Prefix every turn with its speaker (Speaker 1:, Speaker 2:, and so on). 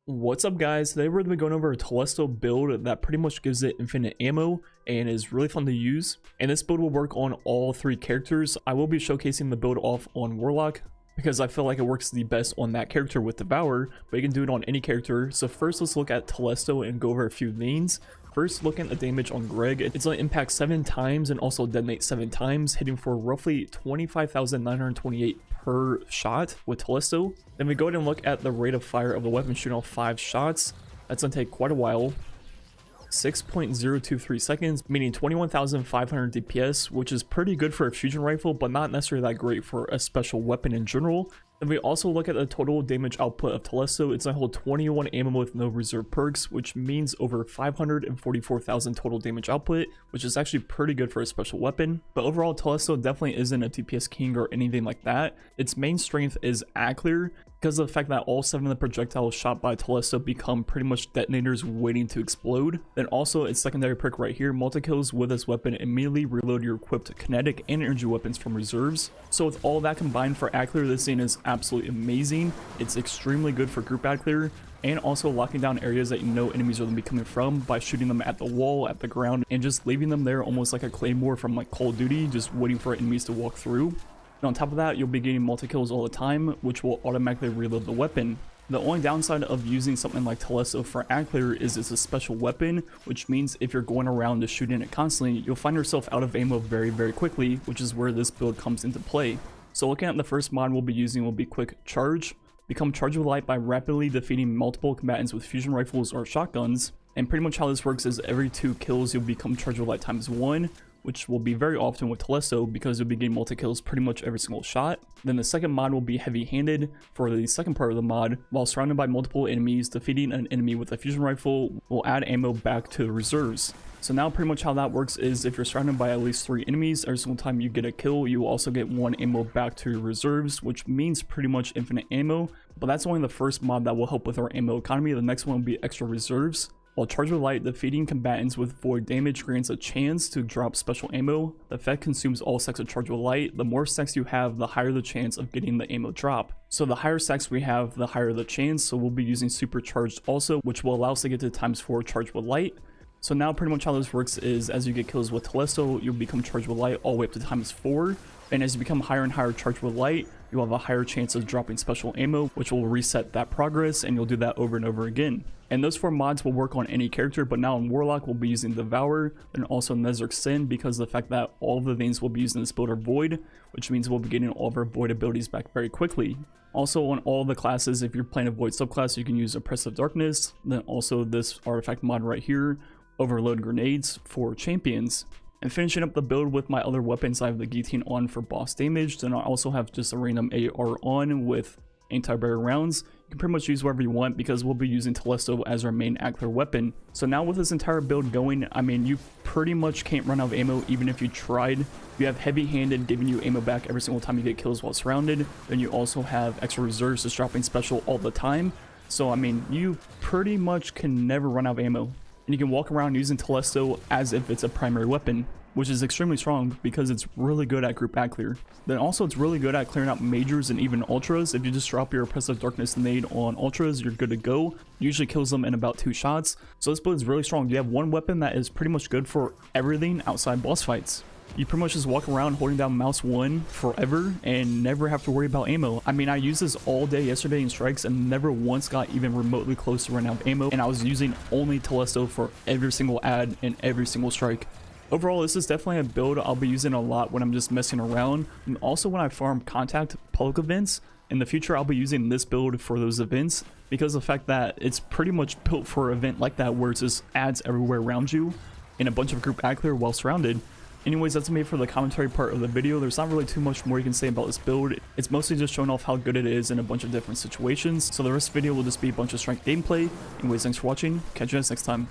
Speaker 1: What's up guys, today we're going to be going over a Telesto build that pretty much gives it infinite ammo and is really fun to use. And this build will work on all three characters. I will be showcasing the build off on Warlock because I feel like it works the best on that character with Devour, but you can do it on any character. So first let's look at Telesto and go over a few lanes. First, looking at the damage on Greg, it's going to impact 7 times and also detonate 7 times, hitting for roughly 25,928 per shot with Telesto. Then we go ahead and look at the rate of fire of the weapon shooting off 5 shots. That's going to take quite a while. 6.023 seconds, meaning 21,500 DPS, which is pretty good for a fusion rifle, but not necessarily that great for a special weapon in general. Then we also look at the total damage output of Telesto. It's going to hold 21 ammo with no reserve perks, which means over 544,000 total damage output, which is actually pretty good for a special weapon. But overall, Telesto definitely isn't a DPS king or anything like that. Its main strength is Clear, because of the fact that all 7 of the projectiles shot by Telesto become pretty much detonators waiting to explode. Then also its secondary perk right here, multi-kills with this weapon immediately reload your equipped kinetic and energy weapons from reserves. So with all that combined for Clear, this thing is absolutely amazing. It's extremely good for group Clear and also locking down areas that you know enemies are going to be coming from by shooting them at the wall, at the ground, and just leaving them there almost like a claymore from like Call of Duty, just waiting for enemies to walk through. And on top of that, you'll be getting multi-kills all the time, which will automatically reload the weapon. The only downside of using something like Telesto for Clear is it's a special weapon, which means if you're going around just shooting it constantly, you'll find yourself out of ammo very quickly, which is where this build comes into play. So looking at the first mod we'll be using will be Quick Charge. Become charged with light by rapidly defeating multiple combatants with fusion rifles or shotguns. And pretty much how this works is every 2 kills you'll become charged with light times 1, which will be very often with Telesto because you'll be getting multi-kills pretty much every single shot. Then the second mod will be heavy-handed. For the second part of the mod, while surrounded by multiple enemies, defeating an enemy with a fusion rifle will add ammo back to the reserves. So now pretty much how that works is if you're surrounded by at least 3 enemies, every single time you get a kill, you will also get 1 ammo back to your reserves, which means pretty much infinite ammo. But that's only the first mod that will help with our ammo economy. The next one will be extra reserves. While charged with light, defeating combatants with void damage grants a chance to drop special ammo. The effect consumes all stacks of charged with light. The more stacks you have, the higher the chance of getting the ammo drop. So the higher stacks we have, the higher the chance. So we'll be using supercharged also, which will allow us to get to ×4 charged with light. So now pretty much how this works is as you get kills with Telesto, you'll become charged with light all the way up to ×4. And as you become higher and higher charged with light, you'll have a higher chance of dropping special ammo, which will reset that progress, and you'll do that over and over again. And those 4 mods will work on any character, but now in Warlock we'll be using Devour and also Nezark's Sin because of the fact that all of the things we'll be using in this build are void, which means we'll be getting all of our void abilities back very quickly. Also on all the classes, if you're playing a void subclass, you can use Oppressive Darkness. Then also this artifact mod right here, Overload Grenades for champions. And finishing up the build with my other weapons, I have the guillotine on for boss damage. Then I also have just a random AR on with anti-barrier rounds. You can pretty much use whatever you want because we'll be using Telesto as our main Clear weapon. So now with this entire build going, I mean, you pretty much can't run out of ammo even if you tried. You have heavy-handed giving you ammo back every single time you get kills while surrounded. Then you also have extra reserves just dropping special all the time. So I mean, you pretty much can never run out of ammo. And you can walk around using Telesto as if it's a primary weapon, which is extremely strong because it's really good at group Clear. Then also it's really good at clearing out majors and even ultras. If you just drop your Oppressive Darkness nade on ultras, you're good to go. Usually kills them in about 2 shots. So this build is really strong. You have one weapon that is pretty much good for everything outside boss fights. You pretty much just walk around holding down mouse 1 forever and never have to worry about ammo. I mean, I used this all day yesterday in strikes and never once got even remotely close to running out of ammo, and I was using only Telesto for every single ad and every single strike. Overall, this is definitely a build I'll be using a lot when I'm just messing around, and also when I farm contact public events. In the future, I'll be using this build for those events because of the fact that it's pretty much built for an event like that where it's just ads everywhere around you in a bunch of group Clear while surrounded. Anyways, that's me for the commentary part of the video. There's not really too much more you can say about this build. It's mostly just showing off how good it is in a bunch of different situations. So the rest of the video will just be a bunch of strength gameplay. Anyways, thanks for watching. Catch you guys next time.